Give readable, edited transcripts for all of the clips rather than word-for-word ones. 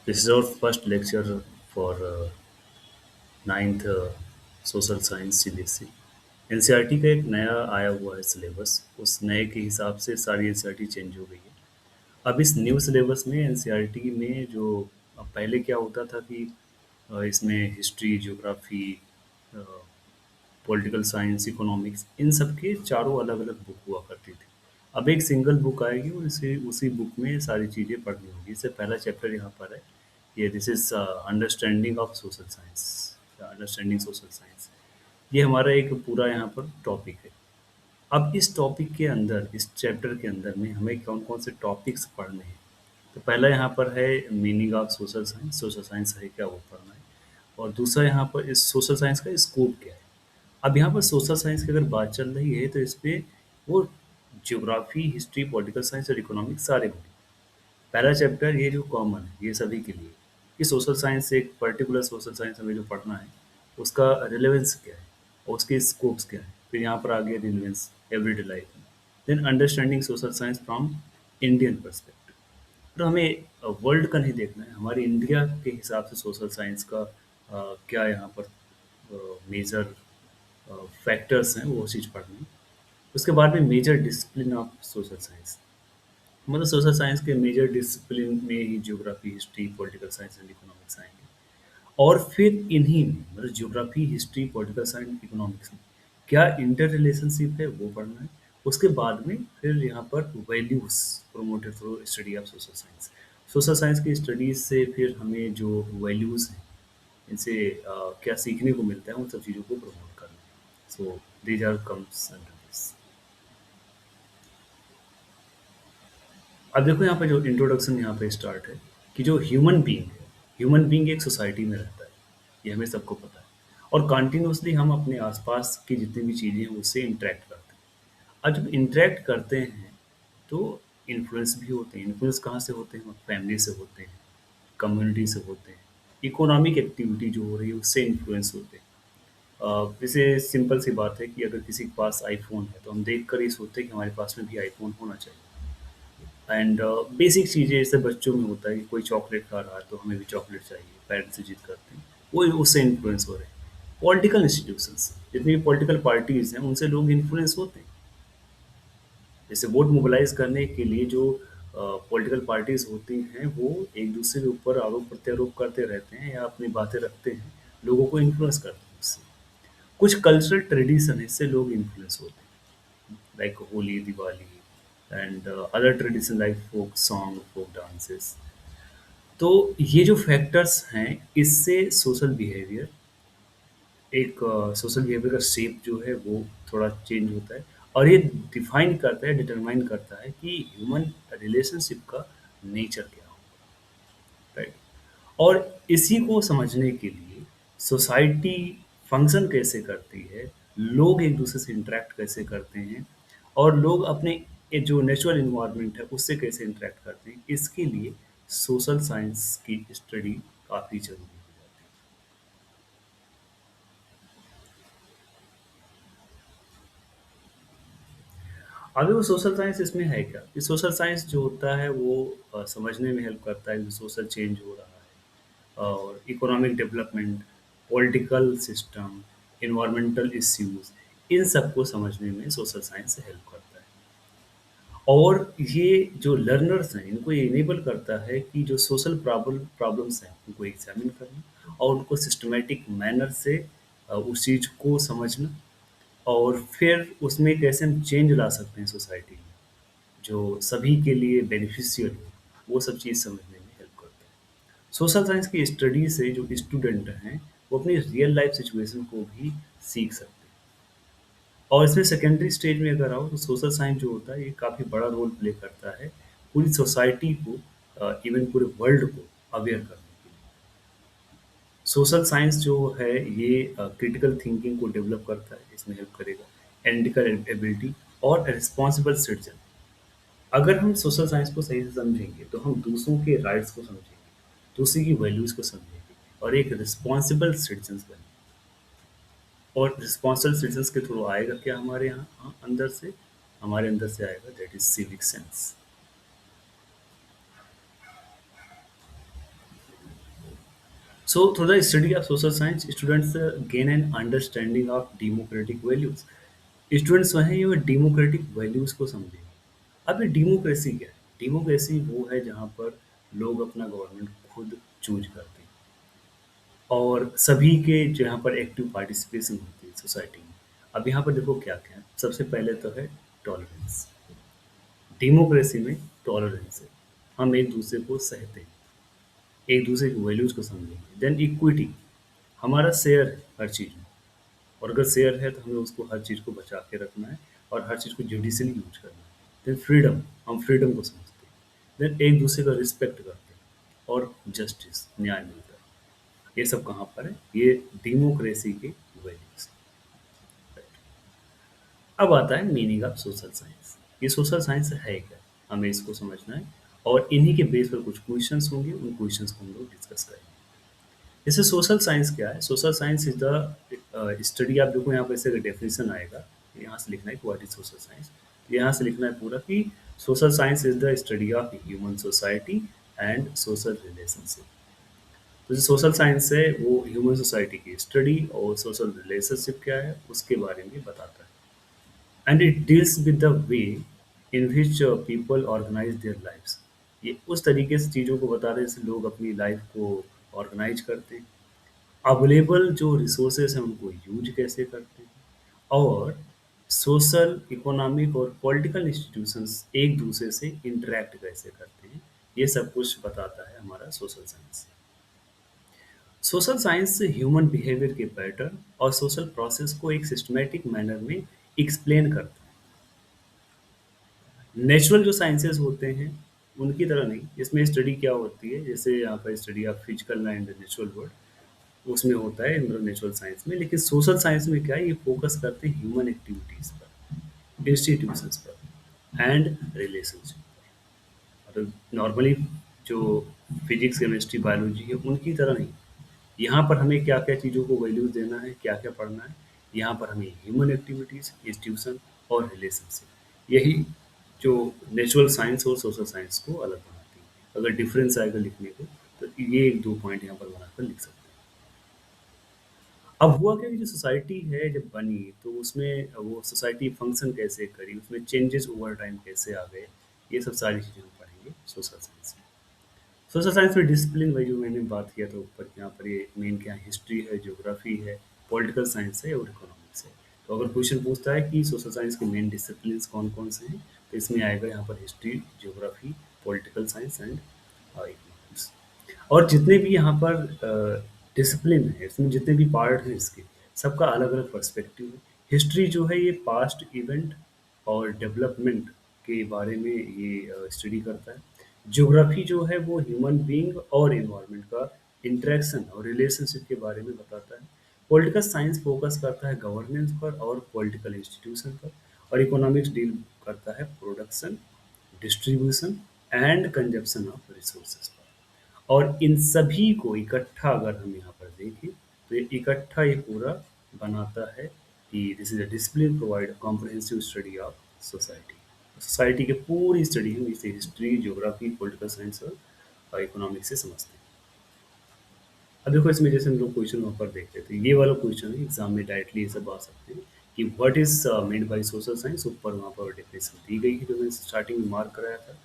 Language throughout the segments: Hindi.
This is our first lecture for ninth social science CBSE. NCERT का एक नया आया हुआ है सिलेबस। उस नए के हिसाब से सारी एनसीईआरटी चेंज हो गई है। अब इस न्यू सिलेबस में एनसीईआरटी में जो पहले क्या होता था कि इसमें history, geography, political science, economics, इन सब के चारों अलग-अलग बुक हुआ करती थी। अब एक सिंगल बुक आएगी और इसे उसी बुक में सारी चीज़ें पढ़नी होगी। इससे पहला चैप्टर यहाँ पर है, ये this is understanding of social science, understanding social science. ये हमारा एक पूरा यहाँ पर टॉपिक है। अब इस टॉपिक के अंदर, इस चैप्टर के अंदर में हमें कौन-कौन से टॉपिक्स पढ़ने हैं। तो पहला यहाँ पर है मीनिंग ऑफ सोशल साइंस है क्या, वो पढ़ना है। और दूसरा यहाँ पर इस सोशल साइंस का स्कोप क्या है। अब यहाँ पर सोशल साइंस की अगर बात चल रही है तो इसमें वो ज्योग्राफी, हिस्ट्री, पॉलिटिकल साइंस और इकोनॉमिक्स सारे होंगे। पहला चैप्टर ये जो कॉमन है ये सभी के लिए कि सोशल साइंस, एक पर्टिकुलर सोशल साइंस हमें जो पढ़ना है उसका रिलेवेंस क्या है और उसके स्कोप्स क्या है। फिर यहाँ पर आ गया रिलेवेंस एवरीडे लाइफ में। Then understanding social science from Indian perspective. तो हमें वर्ल्ड का नहीं देखना है, हमारे इंडिया के हिसाब से सोशल साइंस का क्या यहाँ पर मेजर फैक्टर्स हैं वो चीज़ पढ़नी है। उसके बाद में major discipline of social science, मतलब सोशल साइंस के मेजर डिसिप्लिन में ही geography, history, political science and economics आएंगे। और फिर इन्हीं में मतलब geography, history, political science, economics में क्या इंटर रिलेशनशिप है वो पढ़ना है। उसके बाद में फिर यहाँ पर values promoted through study of social science. Social science की स्टडीज से फिर हमें जो वैल्यूज हैं इनसे क्या सीखने को मिलता है, उन सब चीज़ों को प्रमोट करना है। So these are comes under this. अब देखो यहाँ पे जो इंट्रोडक्शन यहाँ पे स्टार्ट है कि जो ह्यूमन बीइंग है, ह्यूमन बीइंग एक सोसाइटी में रहता है, ये हमें सबको पता है। और कंटिन्यूअसली हम अपने आसपास की जितनी भी चीज़ें हैं उससे इंटरेक्ट करते हैं। अब जब इंटरेक्ट करते हैं तो इन्फ्लुएंस भी होते हैं। इन्फ्लुएंस कहाँ से होते हैं? फैमिली से होते हैं, कम्युनिटी से होते हैं, इकोनॉमिक एक्टिविटी जो हो रही है उससे इन्फ्लुएंस होते हैं। जैसे सिंपल सी बात है कि अगर किसी के पास आईफोन है तो हम देख कर ही सोचते हैं कि हमारे पास में भी आईफोन होना चाहिए। एंड बेसिक चीज़ें जैसे बच्चों में होता है कि कोई चॉकलेट खा रहा है तो हमें भी चॉकलेट चाहिए, पेरेंट्स से जिद करते हैं, वो उससे इन्फ्लुएंस हो रहे हैं। पॉलिटिकल इंस्टीट्यूशंस, जितनी भी पॉलिटिकल पार्टीज हैं उनसे लोग इन्फ्लुएंस होते हैं। जैसे वोट मोबिलाइज करने के लिए जो पॉलिटिकल पार्टीज होती हैं वो एक दूसरे के ऊपर आरोप प्रत्यारोप करते रहते हैं या अपनी बातें रखते हैं, लोगों को इन्फ्लुएंस करते हैं उससे। कुछ कल्चरल ट्रेडिशन है, इससे लोग इन्फ्लुएंस होते हैं, like Holi, Diwali, and other tradition like folk song, folk dances. तो ये जो फैक्टर्स हैं इससे सोशल बिहेवियर, एक सोशल बिहेवियर का शेप जो है वो थोड़ा चेंज होता है। और ये डिफाइन करता है, डिटरमाइन करता है कि ह्यूमन रिलेशनशिप का नेचर क्या हो, राइट। और इसी को समझने के लिए सोसाइटी फंक्शन कैसे करती है, लोग एक दूसरे से इंटरेक्ट कैसे करते हैं और लोग अपने ये जो नेचुरल इन्वायरमेंट है उससे कैसे इंटरेक्ट करते हैं, इसके लिए सोशल साइंस की स्टडी काफ़ी ज़रूरी हो जाती है। अभी वो सोशल साइंस इसमें है क्या? ये सोशल साइंस जो होता है वो समझने में हेल्प करता है कि सोशल चेंज हो रहा है और economic development, political system, environmental issues, इन सबको समझने में सोशल साइंस हेल्प करता है। और ये जो लर्नर्स हैं इनको ये इनेबल करता है कि जो सोशल प्रॉब्लम्स हैं उनको एग्जामिन करना और उनको सिस्टमैटिक मैनर से उस चीज़ को समझना और फिर उसमें कैसे हम चेंज ला सकते हैं सोसाइटी में, जो सभी के लिए बेनिफिशियल हो, वो सब चीज़ समझने में हेल्प करता है। सोशल साइंस की स्टडी से जो स्टूडेंट हैं, वो अपनी रियल लाइफ सिचुएशन को भी सीख सकते हैं। और इसमें सेकेंडरी स्टेज में अगर आओ तो सोशल साइंस जो होता है ये काफ़ी बड़ा रोल प्ले करता है पूरी सोसाइटी को, इवन पूरे वर्ल्ड को अवेयर करने के लिए। सोशल साइंस जो है ये क्रिटिकल थिंकिंग को डेवलप करता है, इसमें हेल्प करेगा, एनालिटिकल एबिलिटी और रिस्पॉन्सिबल सिटीजन। अगर हम सोशल साइंस को सही से समझेंगे तो हम दूसरों के राइट्स को समझेंगे, दूसरे की वैल्यूज़ को समझेंगे और एक रिस्पॉन्सिबल सिटीजन्स बनेंगे। और रिस्पॉन्सिबल सिटीजन्स के थ्रू आएगा क्या हमारे यहाँ, अंदर से, हमारे अंदर से आएगा that is civic sense. So through the study of social science, students gain an understanding of democratic values. Students जो हैं ये डेमोक्रेटिक वैल्यूज को समझेंगे। अब ये डेमोक्रेसी क्या है? डेमोक्रेसी वो है जहाँ पर लोग अपना गवर्नमेंट खुद चूज करते हैं और सभी के जहाँ पर एक्टिव पार्टिसिपेशन होती है सोसाइटी में। अब यहाँ पर देखो क्या क्या है। सबसे पहले तो है टॉलरेंस। डेमोक्रेसी में टॉलरेंस है, हम एक दूसरे को सहते हैं, एक दूसरे की वैल्यूज को समझेंगे। देन इक्विटी, हमारा शेयर है हर चीज़ में, और अगर शेयर है तो हमें उसको हर चीज़ को बचा के रखना है और हर चीज़ को जुडिशली यूज करना है। देन फ्रीडम, हम फ्रीडम को समझते हैं। देन एक दूसरे का रिस्पेक्ट करते हैं और जस्टिस, न्याय मिलता है। ये सब कहाँ पर है? ये डेमोक्रेसी के वैल्यूज। अब आता है मीनिंग ऑफ सोशल साइंस। ये सोशल साइंस है क्या? हमें इसको समझना है और इन्हीं के बेस पर कुछ क्वेश्चंस होंगे, उन क्वेश्चंस को हम लोग डिस्कस करेंगे। जैसे सोशल साइंस क्या है? Social science is the study. आप देखो यहाँ पे ऐसे डेफिनेशन आएगा, यहाँ से लिखना है कि व्हाट इज सोशल साइंस। यहाँ से लिखना है पूरा कि social science is the study of human society and social relationship. तो जो सोशल साइंस है वो ह्यूमन सोसाइटी की स्टडी और सोशल रिलेशनशिप क्या है उसके बारे में बताता है। And it deals with the way in which people organise their lives. ये उस तरीके से चीज़ों को बता रहे हैं जैसे लोग अपनी लाइफ को ऑर्गेनाइज करते हैं, अवेलेबल जो रिसोर्सेज हैं उनको यूज कैसे करते हैं, और सोशल, इकोनॉमिक और पॉलिटिकल इंस्टीट्यूशंस एक दूसरे से इंटरेक्ट कैसे करते हैं। ये सब कुछ बताता है हमारा social science. Social science human behaviour के पैटर्न और सोशल प्रोसेस को एक सिस्टमैटिक मैनर में एक्सप्लेन करता है। नेचुरल जो साइंसेज होते हैं उनकी तरह नहीं, इसमें स्टडी क्या होती है, जैसे यहाँ पर study of physical and natural world उसमें होता है, मतलब नेचुरल साइंस में। लेकिन सोशल साइंस में क्या है, ये फोकस करते हैं ह्यूमन एक्टिविटीज़ पर, इंस्टीट्यूशंस पर एंड रिलेशनशिप। मतलब नॉर्मली जो फिजिक्स, केमिस्ट्री, बायोलॉजी है उनकी तरह नहीं। यहाँ पर हमें क्या-क्या चीज़ों को वैल्यूज़ देना है, क्या-क्या पढ़ना है। यहाँ पर हमें ह्यूमन एक्टिविटीज़, इंस्टीट्यूशन और रिलेशनशिप, यही जो नेचुरल साइंस और सोशल साइंस को अलग बनाती है। अगर डिफरेंस आएगा लिखने को तो ये 1-2 पॉइंट यहाँ पर बनाकर लिख सकते हैं। अब हुआ क्या कि जो सोसाइटी है जब बनी तो उसमें वो सोसाइटी फंक्शन कैसे करी, उसमें चेंजेस ओवर टाइम कैसे आ गए, ये सब सारी चीज़ें हम पढ़ेंगे सोशल साइंस में। सोशल साइंस में डिसिप्लिन वही जो मैंने बात किया था ऊपर, यहाँ पर ये मेन क्या है, हिस्ट्री है, ज्योग्राफी है, पॉलिटिकल साइंस है और इकोनॉमिक्स है। तो अगर क्वेश्चन पूछता है कि सोशल साइंस के मेन डिसिप्लिन कौन कौन से हैं, तो इसमें आएगा यहाँ पर history, geography, political science and economics. और जितने भी यहाँ पर डिसिप्लिन है, इसमें जितने भी पार्ट हैं इसके, सबका अलग अलग पर्सपेक्टिव है। हिस्ट्री जो है ये पास्ट इवेंट और डेवलपमेंट के बारे में ये स्टडी करता है। ज्योग्राफी जो है वो ह्यूमन बीइंग और एनवायरनमेंट का इंटरेक्शन और रिलेशनशिप के बारे में बताता है। पॉलिटिकल साइंस फोकस करता है गवर्नेंस पर और पॉलिटिकल इंस्टीट्यूशन पर। और इकोनॉमिक्स डील करता है production, distribution and consumption of resources पर। और इन सभी को इकट्ठा अगर हम यहाँ पर देखें तो ये इकट्ठा ये पूरा बनाता है कि this is a discipline provide comprehensive study of society. Society की पूरी स्टडी हम इसे हिस्ट्री, ज्योग्राफी, पॉलिटिकल साइंस और इकोनॉमिक्स से समझते हैं। अब देखो इसमें जैसे हम लोग क्वेश्चन वहाँ पर देख रहे थे, ये वाला क्वेश्चन है एग्जाम में डायरेक्टली ये सब आ सकते हैं कि what is made by social science. ऊपर वहाँ पर डेफिनेशन दी गई है जो मैंने स्टार्टिंग में मार्क कराया था,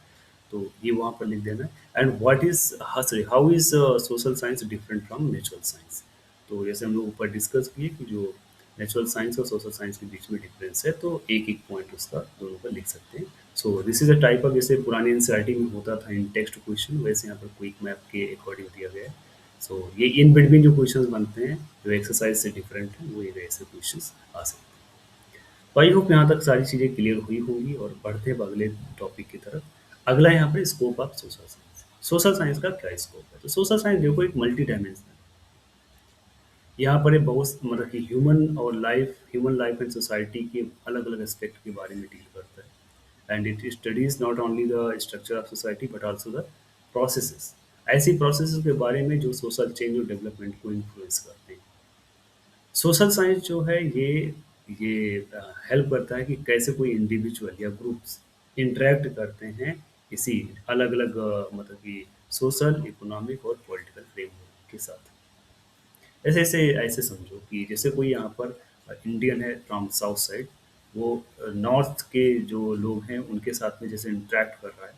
तो ये वहाँ पर लिख देना है। And what is sorry how is social science different from natural science. तो जैसे हम लोग ऊपर डिस्कस किए कि जो नेचुरल साइंस और सोशल साइंस के बीच में डिफरेंस है, तो एक एक पॉइंट उसका दोनों का लिख सकते हैं। So this is a type of, जैसे पुरानी एनसीईआरटी में होता था इन टेक्स्ट क्वेश्चन, वैसे यहाँ पर क्विक मैप के अकॉर्डिंग दिया गया है। सो ये इन बिटवीन जो क्वेश्चंस बनते हैं जो एक्सरसाइज से डिफरेंट हैं, वो ये ऐसे क्वेश्चंस आ सकते हैं। तो आई होप यहाँ तक सारी चीज़ें क्लियर हुई होंगी और बढ़ते हैं अब अगले टॉपिक की तरफ। अगला यहाँ पर scope of social science. Social science का क्या स्कोप है? तो सोशल साइंस देखो एक मल्टी डायमेंशनल, यहाँ पर ये बहुत मतलब कि ह्यूमन लाइफ एंड सोसाइटी के अलग अलग एस्पेक्ट के बारे में डील करता है। And it studies not only the structure of society but also the processes, ऐसी प्रोसेसेस के बारे में जो सोशल चेंज और डेवलपमेंट को इन्फ्लुएंस करते हैं। सोशल साइंस जो है ये हेल्प करता है कि कैसे कोई इंडिविजुअल या ग्रुप्स इंटरेक्ट करते हैं इसी अलग अलग मतलब कि सोशल, इकोनॉमिक और पॉलिटिकल फ्रेमवर्क के साथ। ऐसे-ऐसे ऐसे समझो कि जैसे कोई यहाँ पर इंडियन है फ्रॉम साउथ साइड, वो नॉर्थ के जो लोग हैं उनके साथ में जैसे इंटरैक्ट कर रहा है,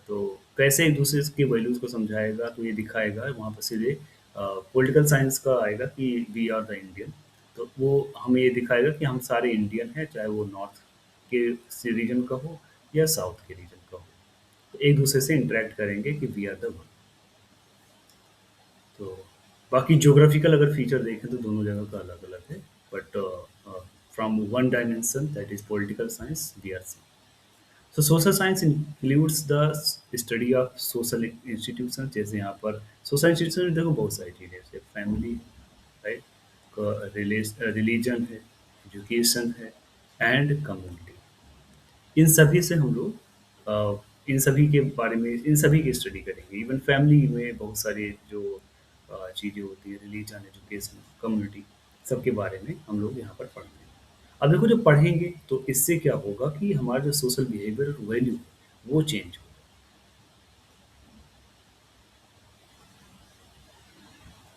तो कैसे एक-दूसरे के वैल्यूज़ को समझाएगा, तो ये दिखाएगा वहाँ पर सीधे पॉलिटिकल साइंस का आएगा कि वी आर द इंडियन। तो वो हमें ये दिखाएगा कि हम सारे इंडियन हैं, चाहे वो नॉर्थ के से रीजन का हो या साउथ के रीजन का हो। तो एक-दूसरे से इंटरैक्ट करेंगे कि वी आर द वन। तो बाकी ज्योग्राफिकल अगर फीचर देखें तो दोनों जगह का अलग-अलग है, but from one dimension that is political science we are same. So social science includes the study of social institutions, जैसे यहाँ पर सोशल इंस्टीट्यूशन में देखो बहुत सारी चीज़ें, जैसे फैमिली, राइट, रिलीजन है, एजुकेशन है एंड कम्युनिटी। इन सभी से हम लोग इन सभी के बारे में इन सभी की स्टडी करेंगे। इवन फैमिली में बहुत सारी जो चीज़ें होती हैं, रिलीजन, एजुकेशन, कम्युनिटी, सबके बारे में हम लोग यहाँ पर पढ़ेंगे। अब देखो जब पढ़ेंगे तो इससे क्या होगा कि हमारा जो सोशल बिहेवियर और वैल्यू है वो चेंज होगा।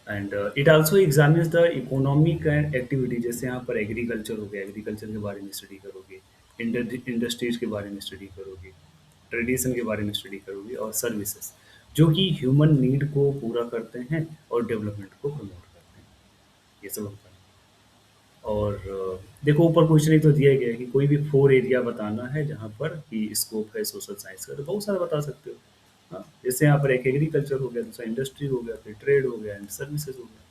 And it also examines the economic and activity, जैसे यहाँ पर एग्रीकल्चर हो गया, एग्रीकल्चर के बारे में स्टडी करोगे, इंडस्ट्रीज के बारे में स्टडी करोगे, ट्रेडिशन के बारे में स्टडी करोगे, और सर्विसेज जो कि ह्यूमन नीड को पूरा करते हैं और डेवलपमेंट को प्रमोट करते हैं, ये सब हम पढ़ेंगे। और देखो ऊपर क्वेश्चन एक तो दिया गया है कि कोई भी 4 एरिया बताना है जहाँ पर कि स्कोप है सोशल साइंस का, तो बहुत सारा बता सकते हो। हाँ, जैसे यहाँ पर एक एग्रीकल्चर हो गया, दूसरा इंडस्ट्री हो गया, फिर ट्रेड हो गया एंड सर्विसेज हो गया।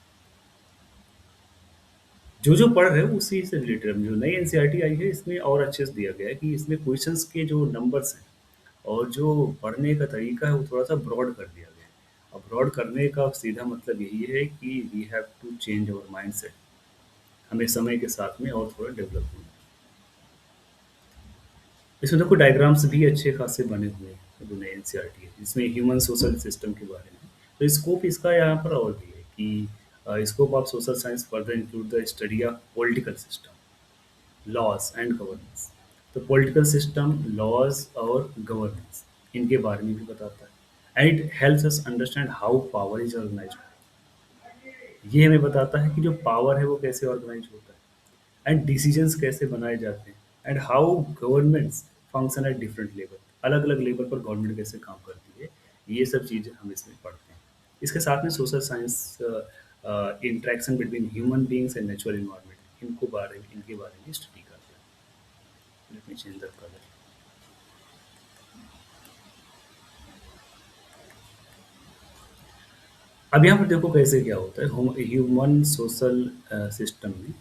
जो पढ़ रहे हो उसी से रिलेटेड जो नई एनसीईआरटी आई है इसमें और अच्छे से दिया गया है कि इसमें क्वेश्चंस के जो नंबर्स हैं और जो पढ़ने का तरीका है वो थोड़ा सा ब्रॉड कर दिया गया है। अब ब्रॉड करने का सीधा मतलब यही है कि we have to change our mindset, हमें समय के साथ में और थोड़ा डेवलप होना है। इसमें देखो डायग्राम्स भी अच्छे खासे बने हुए हैं, जो नए एनसीईआरटी है इसमें ह्यूमन सोशल सिस्टम के बारे में। तो स्कोप इसका यहाँ पर और भी है कि scope of social science further include the study of political system, laws and governance. तो पॉलिटिकल सिस्टम, लॉज और गवर्नेंस, इनके बारे में भी बताता है। And it helps us understand how power is organised. ये हमें बताता है कि जो पावर है वो कैसे ऑर्गेनाइज होता है एंड डिसीजंस कैसे बनाए जाते हैं and how governments function at different level, अलग अलग लेवल पर गवर्नमेंट कैसे काम करती है। ये सब चीज़ें हम इसमें पढ़ते हैं। इसके साथ में social science interaction between human beings and natural environment, इनके बारे में स्टडी करते हैं। Let me change the colour. अब यहाँ पर देखो कैसे क्या होता है ह्यूमन सोशल सिस्टम में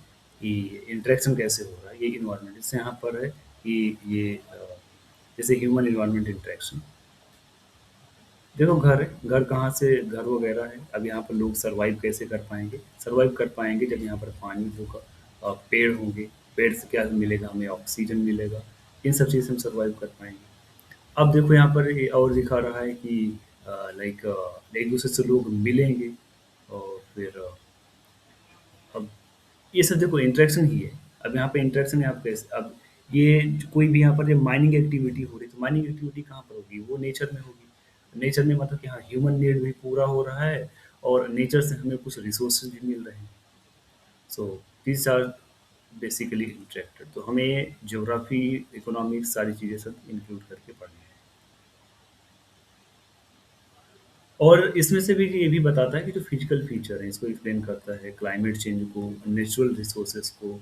कि इंटरेक्शन कैसे हो रहा है, ये इन्वायरमेंट जैसे यहाँ पर है कि ये जैसे ह्यूमन इन्वायरमेंट इंटरेक्शन। देखो घर है, घर कहाँ से घर वगैरह है। अब यहाँ पर लोग सरवाइव कैसे कर पाएंगे, सरवाइव कर पाएंगे जब यहाँ पर पानी होगा, पेड़ होंगे, पेड़ से क्या मिलेगा, हमें ऑक्सीजन मिलेगा, इन सब चीज़ से हम सर्वाइव कर पाएंगे। अब देखो यहाँ पर ये और दिखा रहा है कि लाइक एक दूसरे से लोग मिलेंगे और फिर अब ये सब देखो इंटरेक्शन ही है। अब यहाँ पे इंटरेक्शन है, आप कैसे अब ये कोई भी यहाँ पर जब माइनिंग एक्टिविटी हो रही है तो माइनिंग एक्टिविटी कहाँ पर होगी, वो नेचर में होगी। नेचर में मतलब कि हाँ ह्यूमन नीड भी पूरा हो रहा है और नेचर से हमें कुछ रिसोर्सेज भी मिल रहे हैं। So these are basically interacted, तो हमें ज्योग्राफी, इकोनॉमिक्स सारी चीज़ें सब इंक्लूड करके पढ़नी है। और इसमें से भी ये भी बताता है कि जो फिजिकल फीचर है इसको एक्सप्लेन करता है, क्लाइमेट चेंज को, नेचुरल रिसोर्सेज को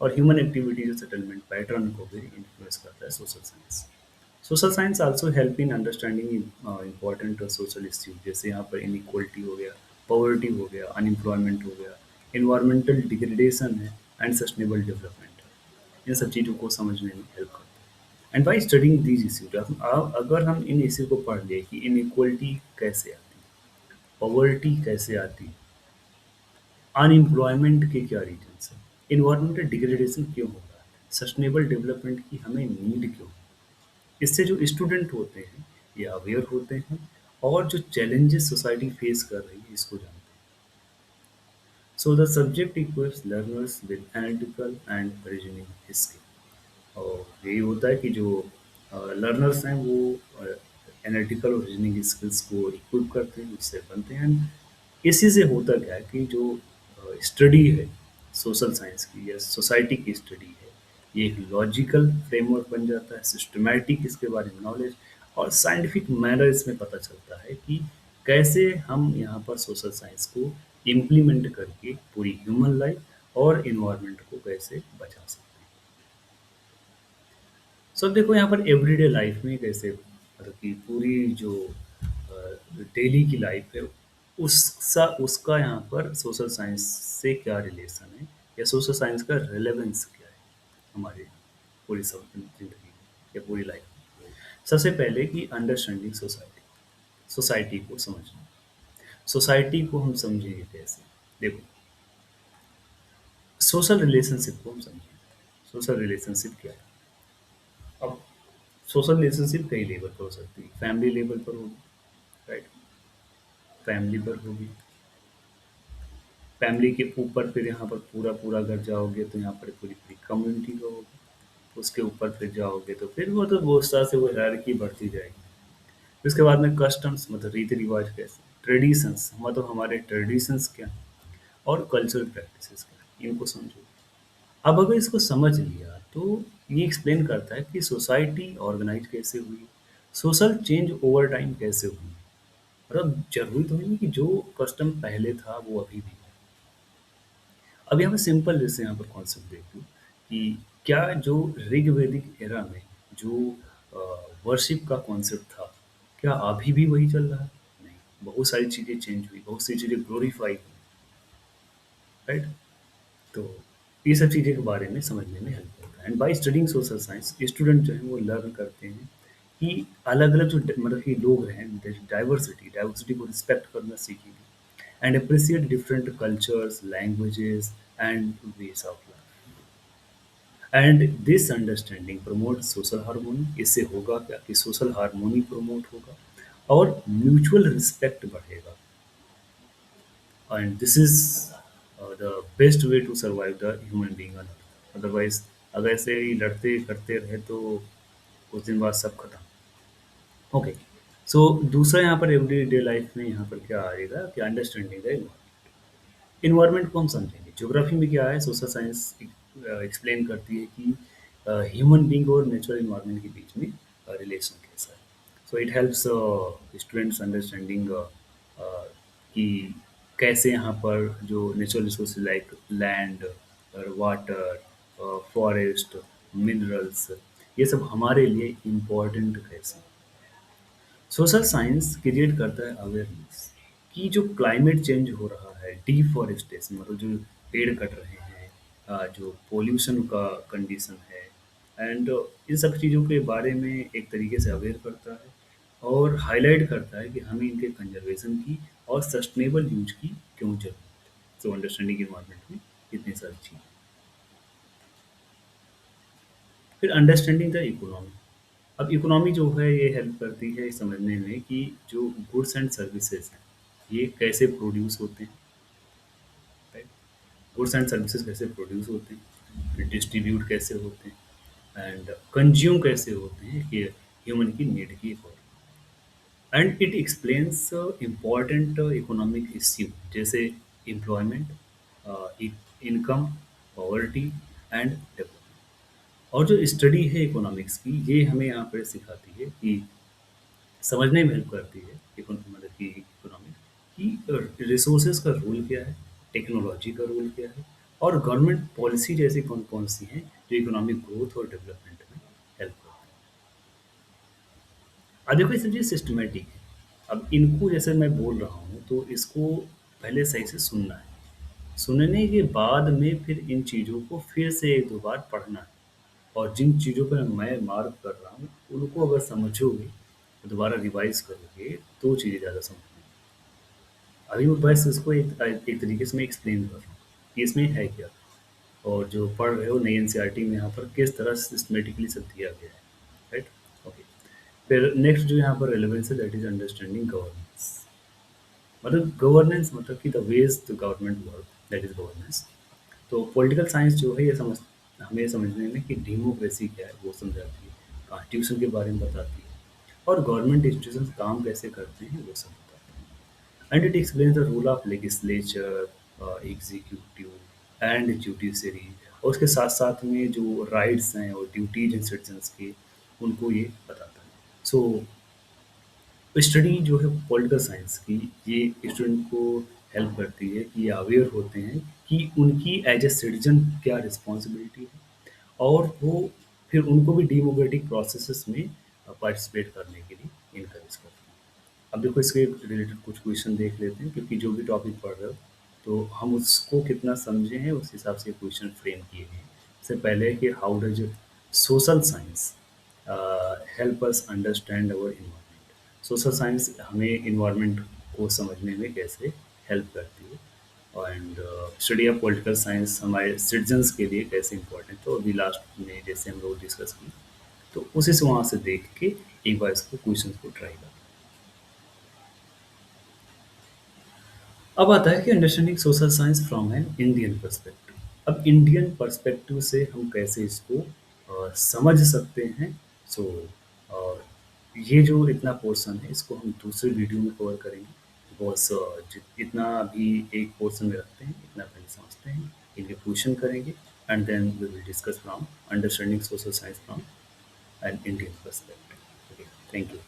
और ह्यूमन एक्टिविटीज सेटलमेंट पैटर्न को भी इन्फ्लुएंस करता है social science. Social science also help in understanding important social issue, जैसे यहाँ पर इनइक्वलिटी हो गया, पॉवर्टी हो गया, अनएम्प्लॉयमेंट हो गया, इन्वायरमेंटल डिग्रेडेशन है एंड सस्टेनेबल डेवलपमेंट है। इन सब चीज़ों को समझने में हेल्प करता है। And by studying these issues, अगर हम इन इश्यू को पढ़ लें कि इनइक्वलिटी कैसे आती है, पॉवर्टी कैसे आती है, अनएम्प्लॉयमेंट के क्या रीजन्स हैं, इन्वायरमेंटल डिग्रेडेशन क्यों हो रहा है, सस्टेनेबल डेवलपमेंट की हमें नीड क्यों है। इससे जो स्टूडेंट होते हैं ये अवेयर होते हैं और जो चैलेंजेस सोसाइटी फेस कर रही है इसको जानते हैं। So the subject equips learners with analytical and reasoning skill. और यही होता है कि जो लर्नर्स हैं वो एनालिटिकल और रीजनिंग स्किल्स को इक्विप करते हैं, उससे बनते हैं। इसी से होता क्या है कि जो स्टडी है सोशल साइंस की या सोसाइटी की स्टडी है, ये एक लॉजिकल फ्रेमवर्क बन जाता है, सिस्टमैटिक इसके बारे में नॉलेज और साइंटिफिक मैनर इसमें पता चलता है कि कैसे हम यहाँ पर सोशल साइंस को इम्प्लीमेंट करके पूरी ह्यूमन लाइफ और इन्वायरमेंट को कैसे बचा सकते हैं। सो अब देखो यहाँ पर एवरीडे लाइफ में कैसे मतलब कि पूरी जो डेली की लाइफ है उसका यहाँ पर सोशल साइंस से क्या रिलेशन है या सोशल साइंस का रिलेवेंस क्या है हमारी पूरी सब जिंदगी में या पूरी लाइफ में। सबसे पहले कि अंडरस्टैंडिंग सोसाइटी, सोसाइटी को समझना। सोसाइटी को हम समझेंगे कैसे? देखो, सोशल रिलेशनशिप को हम समझेंगे। सोशल रिलेशनशिप क्या है? अब सोशल रिलेशनशिप कई लेवल पर हो सकती है। फैमिली लेवल पर होगी, राइट? फैमिली पर होगी। फैमिली के ऊपर फिर यहाँ पर पूरा पूरा घर जाओगे तो यहाँ पर पूरी पूरी कम्युनिटी का होगा। उसके ऊपर फिर जाओगे तो फिर वो तो वो उस तरह से वो हायरार्की बढ़ती जाएगी। फिर उसके बाद में कस्टम्स मतलब रीति रिवाज कैसे, ट्रेडिशंस मतलब हमारे ट्रेडिशंस क्या हैं, और कल्चरल प्रैक्टिसेस क्या हैं, इनको समझो। अब अगर इसको समझ लिया तो ये एक्सप्लेन करता है कि सोसाइटी ऑर्गेनाइज कैसे हुई, सोशल चेंज ओवर टाइम कैसे हुई। मतलब जरूरी तो नहीं कि जो कस्टम पहले था वो अभी भी है। अब यहाँ पे सिंपल जैसे यहाँ पर कॉन्सेप्ट देख लो कि क्या जो ऋग्वेदिक एरा में जो वर्शिप का कॉन्सेप्ट था, क्या अभी भी वही चल रहा है? नहीं, बहुत सारी चीज़ें चेंज हुई, बहुत सी चीज़ें ग्लोरीफाई हुई, राइट? तो ये सब चीज़ें के बारे में समझने में हेल्प करता है। And by studying social science student जो है वो लर्न करते हैं कि अलग अलग जो मतलब कि लोग हैं, डाइवर्सिटी डाइवर्सिटी को रिस्पेक्ट करना सीखेंगे and appreciate different cultures, languages and ways of life. And this understanding promote social harmony. इससे होगा क्या कि सोशल हार्मोनी प्रमोट होगा और म्यूचुअल रिस्पेक्ट बढ़ेगा। And this is the best way to survive the human being on earth. Otherwise, अगर ऐसे ही लड़ते करते रहे तो कुछ दिन बाद सब खत्म। ओके, सो दूसरा यहाँ पर एवरीडे लाइफ में यहाँ पर क्या आएगा कि अंडरस्टैंडिंग द इन्वायरमेंट को हम समझेंगे। ज्योग्राफी में क्या है, सोशल साइंस एक्सप्लेन करती है कि ह्यूमन बीइंग और नेचुरल इन्वायरमेंट के बीच में रिलेशन कैसा है। So it helps students understanding कि कैसे यहाँ पर जो नेचुरल रिसोर्सेज लाइक लैंड और वाटर, फॉरेस्ट, मिनरल्स, ये सब हमारे लिए इम्पोर्टेंट कैसे हैं। सोशल साइंस क्रिएट करता है अवेयरनेस कि जो क्लाइमेट चेंज हो रहा है, डिफॉरेस्टेशन मतलब जो पेड़ कट रहे हैं, जो पोल्यूशन का कंडीशन है, एंड इन सब चीज़ों के बारे में एक तरीके से अवेयर करता है और हाईलाइट करता है कि हमें इनके कंजर्वेशन की और सस्टेनेबल यूज की क्यों जरूरत है। सो अंडरस्टैंडिंग इन्वायरमेंट में इतनी सारी चीज़ें। फिर अंडरस्टैंडिंग द इकोनॉमी। अब इकोनॉमी जो है ये हेल्प करती है समझने में कि जो गुड्स एंड सर्विसेज हैं ये कैसे प्रोड्यूस होते हैं, राइट? गुड्स एंड सर्विसेज कैसे प्रोड्यूस होते हैं, फिर डिस्ट्रीब्यूट कैसे होते हैं एंड कंज्यूम कैसे होते हैं कि ह्यूमन की नीड की according. And it explains important economic issue जैसे employment, income, poverty and development. और जो स्टडी है इकोनॉमिक्स की ये हमें यहाँ पर सिखाती है कि समझने में हेल्प करती है मतलब कि इकोनॉमिक कि रिसोर्सेज का रोल क्या है, टेक्नोलॉजी का रोल क्या है और गवर्नमेंट पॉलिसी जैसी कौन कौन सी हैं जो इकोनॉमिक ग्रोथ और डेवलपमेंट में हेल्प करती हैं। अब देखो ये सब चीज़ सिस्टमेटिक है। अब इनको जैसे मैं बोल रहा हूँ तो इसको पहले सही से सुनना है, सुनने के बाद में फिर इन चीज़ों को फिर से एक दो बार पढ़ना है और जिन चीज़ों पर मैं मार्क कर रहा हूँ उनको अगर समझोगे, दोबारा रिवाइज करोगे तो चीज़ें ज़्यादा समझ में अभी मैं बस इसको एक तरीके से मैं एक्सप्लेन कर रहा हूँ कि इसमें है क्या और जो पढ़ रहे हो नई एनसीईआरटी में यहाँ पर किस तरह सिस्टमेटिकली सब दिया गया है, राइट? ओके, फिर नेक्स्ट जो यहाँ पर रेलेवेंस है दैट इज अंडरस्टैंडिंग गवर्नेंस। मतलब गवर्नेंस मतलब कि the ways the government work, that is governance. तो पॉलिटिकल साइंस जो है ये हमें समझने में कि डेमोक्रेसी क्या है वो समझाती है, कॉन्स्टिट्यूशन के बारे में बताती है और गवर्नमेंट इंस्टीट्यूशन काम कैसे करते हैं वो सब बताती है। And it explains the role of legislature, executive and judiciary, और उसके साथ साथ में जो राइट्स हैं और ड्यूटीज हैं सिटीजन्स के, उनको ये बताता है। सो स्टडी जो है पॉलिटिकल साइंस की, ये स्टूडेंट को हेल्प करती है कि ये अवेयर होते हैं कि उनकी एज ए सिटीजन क्या रिस्पॉन्सिबिलिटी है, और वो फिर उनको भी डेमोक्रेटिक प्रोसेसेस में पार्टिसिपेट करने के लिए इनकरेज करते हैं। अब देखो इसके रिलेटेड कुछ क्वेश्चन देख लेते हैं, क्योंकि जो भी टॉपिक पढ़ रहे हो तो हम उसको कितना समझे हैं उस हिसाब से क्वेश्चन फ्रेम किए गए हैं। इससे पहले कि how does social science help us understand our environment. Social science हमें इन्वायरमेंट को समझने में कैसे हेल्प करती है, and study of political science हमारे सिटीजन्स के लिए कैसे इंपॉर्टेंट, तो अभी लास्ट में जैसे हम लोग डिस्कस की, तो उसी से वहाँ से देख के एक बार इसको क्वेश्चन को ट्राई करते हैं। अब आता है कि understanding social science from an Indian perspective. अब इंडियन पर्सपेक्टिव से हम कैसे इसको समझ सकते हैं। सो और ये जो इतना पोर्शन है इसको हम दूसरे वीडियो में कवर करेंगे, बिकॉज इतना भी एक पोर्शन में रखते हैं, इतना पहले समझते हैं, इनके क्वेश्चन करेंगे, and then we will discuss from understanding social science from an Indian perspective. Okay, thank you.